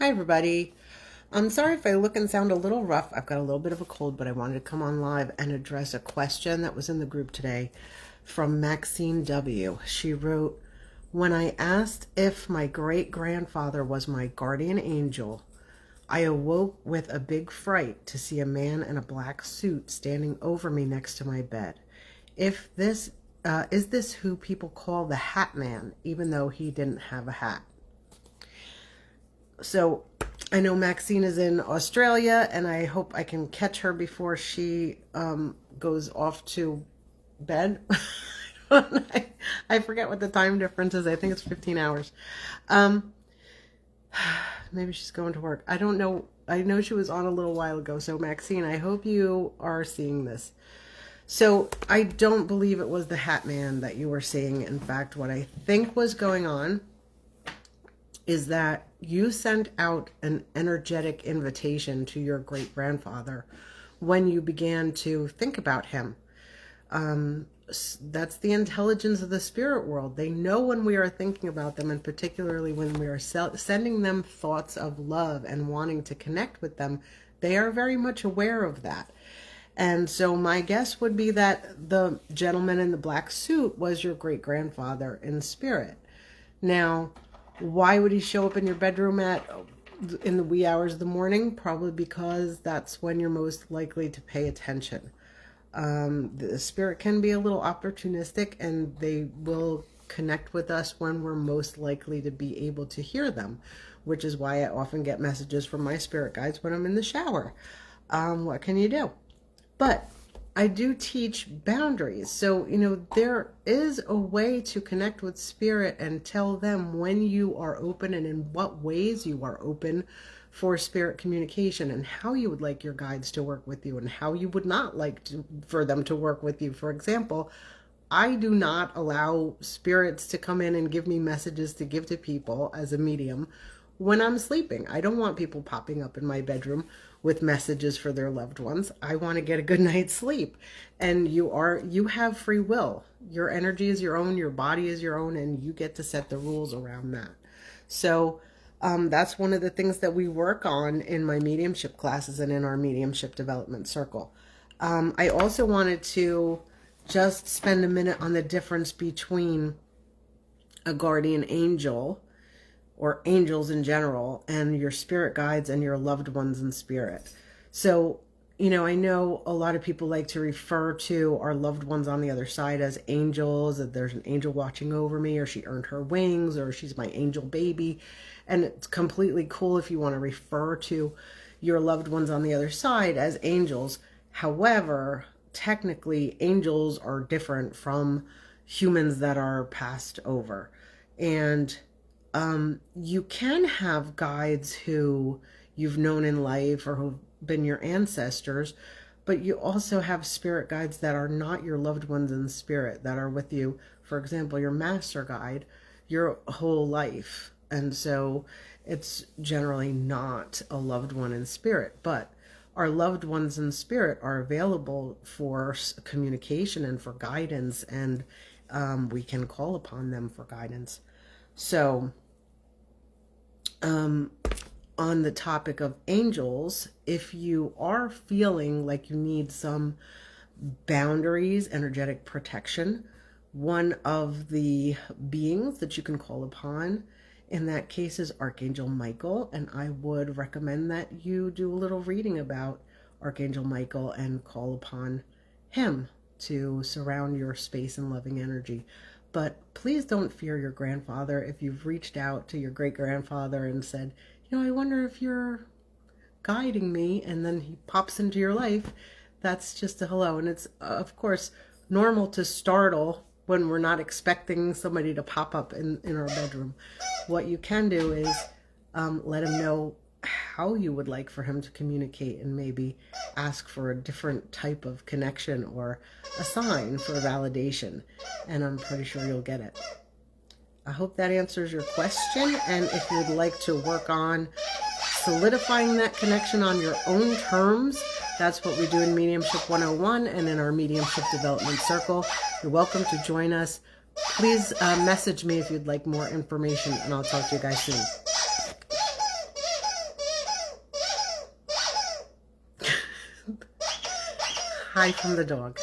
Hi, everybody. I'm sorry if I look and sound a little rough. I've got a little bit of a cold, but I wanted to come on live and address a question that was in the group today from Maxine W. She wrote, "When I asked if my great-grandfather was my guardian angel, I awoke with a big fright to see a man in a black suit standing over me next to my bed. If this Is this who people call the Hat Man, even though he didn't have a hat?" So I know Maxine is in Australia, and I hope I can catch her before she goes off to bed. I forget what the time difference is. I think it's 15 hours. Um, Maybe she's going to work. I don't know. I know she was on a little while ago. So Maxine, I hope you are seeing this. So I don't believe it was the Hat Man that you were seeing. In fact, what I think was going on is that you sent out an energetic invitation to your great-grandfather when you began to think about him. That's the intelligence of the spirit world. They know when we are thinking about them, and particularly when we are sending them thoughts of love and wanting to connect with them, they are very much aware of that. And so my guess would be that the gentleman in the black suit was your great-grandfather in spirit. Now, why would he show up in your bedroom in the wee hours of the morning? Probably because that's when you're most likely to pay attention. The spirit can be a little opportunistic, and they will connect with us when we're most likely to be able to hear them, which is why I often get messages from my spirit guides when I'm in the shower. What can you do? But I do teach boundaries. So, there is a way to connect with spirit and tell them when you are open and in what ways you are open for spirit communication, and how you would like your guides to work with you and how you would not like for them to work with you. For example, I do not allow spirits to come in and give me messages to give to people as a medium when I'm sleeping. I don't want people popping up in my bedroom with messages for their loved ones. I want to get a good night's sleep. And you have free will. Your energy is your own, your body is your own, and you get to set the rules around that. So that's one of the things that we work on in my mediumship classes and in our mediumship development circle. I also wanted to just spend a minute on the difference between a guardian angel, or angels in general, and your spirit guides and your loved ones in spirit. So, I know a lot of people like to refer to our loved ones on the other side as angels, that there's an angel watching over me, or she earned her wings, or she's my angel baby. And it's completely cool if you want to refer to your loved ones on the other side as angels. However, technically, angels are different from humans that are passed over. And you can have guides who you've known in life or who've been your ancestors, but you also have spirit guides that are not your loved ones in spirit, that are with you, for example, your master guide, your whole life. And so it's generally not a loved one in spirit, but our loved ones in spirit are available for communication and for guidance, and we can call upon them for guidance. So, on the topic of angels, if you are feeling like you need some boundaries, energetic protection, one of the beings that you can call upon in that case is Archangel Michael, and I would recommend that you do a little reading about Archangel Michael and call upon him to surround your space in loving energy. But please don't fear your grandfather. If you've reached out to your great-grandfather and said, I wonder if you're guiding me, and then he pops into your life, that's just a hello. And it's, of course, normal to startle when we're not expecting somebody to pop up in our bedroom. What you can do is let him know how you would like for him to communicate, and maybe ask for a different type of connection or a sign for validation, and I'm pretty sure you'll get it. I hope that answers your question, and if you'd like to work on solidifying that connection on your own terms, that's what we do in Mediumship 101 and in our Mediumship Development Circle. You're welcome to join us. Please message me if you'd like more information, and I'll talk to you guys soon. Hi from the dog.